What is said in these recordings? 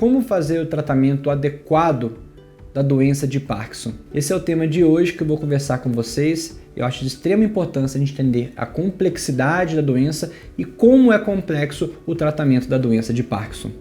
Como fazer o tratamento adequado da doença de Parkinson? Esse é o tema de hoje que eu vou conversar com vocês. Eu acho de extrema importância a gente entender a complexidade da doença e como é complexo o tratamento da doença de Parkinson.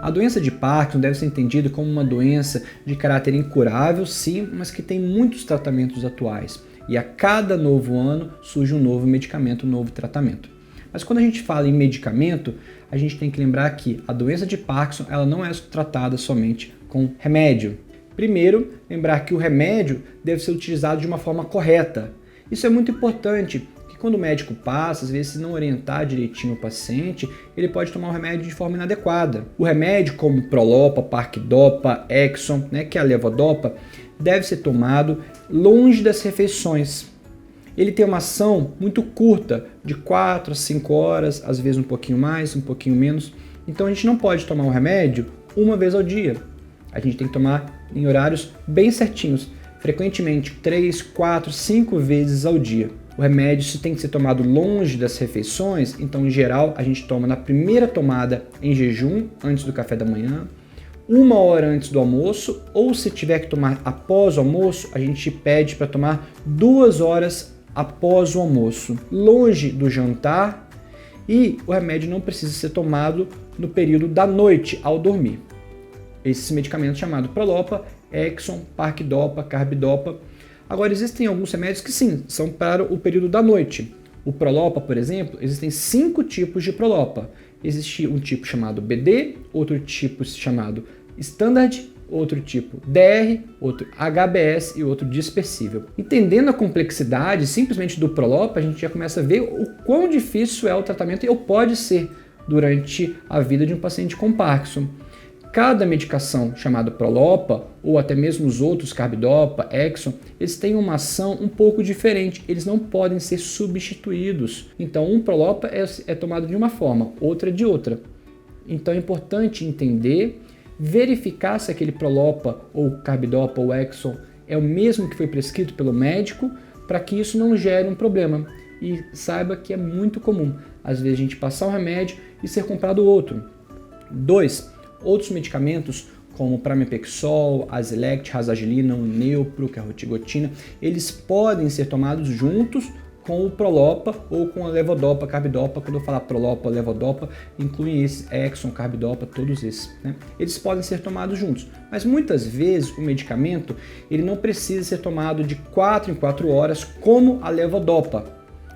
A doença de Parkinson deve ser entendida como uma doença de caráter incurável, sim, mas que tem muitos tratamentos atuais. E a cada novo ano surge um novo medicamento, um novo tratamento. Mas quando a gente fala em medicamento, a gente tem que lembrar que a doença de Parkinson ela não é tratada somente com remédio. Primeiro, lembrar que o remédio deve ser utilizado de uma forma correta. Isso é muito importante, que quando o médico passa, às vezes se não orientar direitinho o paciente, ele pode tomar o remédio de forma inadequada. O remédio como Prolopa, Parquidopa, Exxon, que é a levodopa, deve ser tomado longe das refeições. Ele tem uma ação muito curta, de 4 a 5 horas, às vezes um pouquinho mais, um pouquinho menos. Então a gente não pode tomar o remédio uma vez ao dia. A gente tem que tomar em horários bem certinhos, frequentemente 3, 4, 5 vezes ao dia. O remédio tem que ser tomado longe das refeições, então em geral a gente toma na primeira tomada em jejum, antes do café da manhã, 1 hora antes do almoço, ou se tiver que tomar após o almoço, a gente pede para tomar 2 horas após o almoço, longe do jantar, e o remédio não precisa ser tomado no período da noite ao dormir. Esses medicamentos chamados Prolopa, Exxon, Parquidopa, Carbidopa. Agora existem alguns remédios que sim, são para o período da noite. O Prolopa, por exemplo, existem 5 tipos de Prolopa. Existe um tipo chamado BD, outro tipo chamado Standard, outro tipo DR, outro HBS e outro dispersível. Entendendo a complexidade simplesmente do Prolopa, a gente já começa a ver o quão difícil é o tratamento ou pode ser durante a vida de um paciente com Parkinson. Cada medicação chamada Prolopa, ou até mesmo os outros Carbidopa, Exxon, eles têm uma ação um pouco diferente, eles não podem ser substituídos. Então um Prolopa é tomado de uma forma, outra de outra. Então é importante entender, verificar se aquele Prolopa, ou Carbidopa, ou Exxon é o mesmo que foi prescrito pelo médico, para que isso não gere um problema. E saiba que é muito comum, às vezes a gente passar um remédio e ser comprado outro. 2. Outros medicamentos, como Pramipexol, Azilect, Razagilina, Neupro, que é a rotigotina, eles podem ser tomados juntos com o Prolopa ou com a levodopa, carbidopa. Quando eu falar Prolopa, levodopa, incluem esses, Exxon, carbidopa, todos esses. Eles podem ser tomados juntos, mas muitas vezes o medicamento ele não precisa ser tomado de 4 em 4 horas como a levodopa.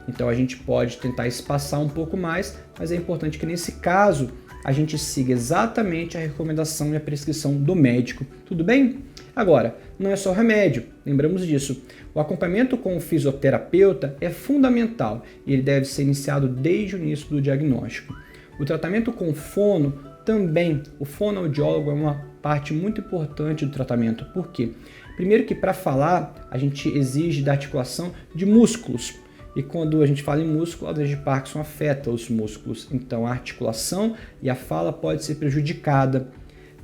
Então a gente pode tentar espaçar um pouco mais, mas é importante que nesse caso a gente siga exatamente a recomendação e a prescrição do médico, tudo bem? Agora, não é só remédio, lembramos disso. O acompanhamento com o fisioterapeuta é fundamental e ele deve ser iniciado desde o início do diagnóstico. O tratamento com fono também, o fonoaudiólogo é uma parte muito importante do tratamento. Por quê? Primeiro que para falar, a gente exige da articulação de músculos. E quando a gente fala em músculo, a doença de Parkinson afeta os músculos. Então a articulação e a fala pode ser prejudicada.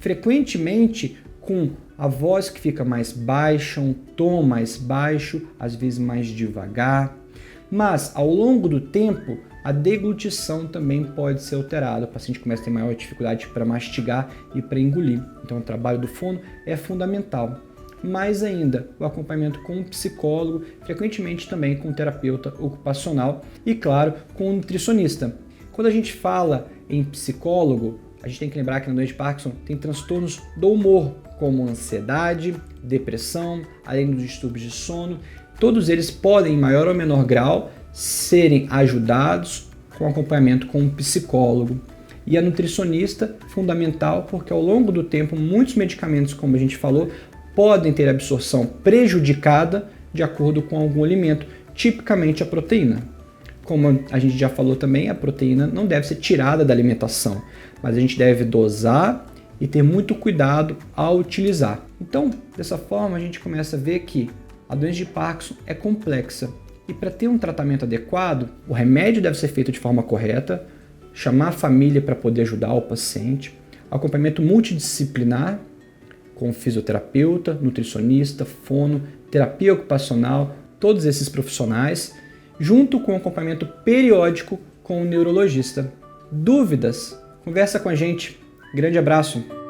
Frequentemente com a voz que fica mais baixa, um tom mais baixo, às vezes mais devagar. Mas ao longo do tempo, a deglutição também pode ser alterada. O paciente começa a ter maior dificuldade para mastigar e para engolir. Então o trabalho do fono é fundamental. Mais ainda, o acompanhamento com um psicólogo, frequentemente também com um terapeuta ocupacional e, claro, com um nutricionista. Quando a gente fala em psicólogo, a gente tem que lembrar que na doença de Parkinson tem transtornos do humor, como ansiedade, depressão, além dos distúrbios de sono. Todos eles podem, em maior ou menor grau, serem ajudados com acompanhamento com um psicólogo. E a nutricionista, fundamental, porque ao longo do tempo, muitos medicamentos, como a gente falou, podem ter absorção prejudicada de acordo com algum alimento, tipicamente a proteína. Como a gente já falou também, a proteína não deve ser tirada da alimentação, mas a gente deve dosar e ter muito cuidado ao utilizar. Então, dessa forma, a gente começa a ver que a doença de Parkinson é complexa e para ter um tratamento adequado, o remédio deve ser feito de forma correta, chamar a família para poder ajudar o paciente, acompanhamento multidisciplinar, com fisioterapeuta, nutricionista, fono, terapia ocupacional, todos esses profissionais, junto com acompanhamento periódico com o neurologista. Dúvidas? Conversa com a gente. Grande abraço!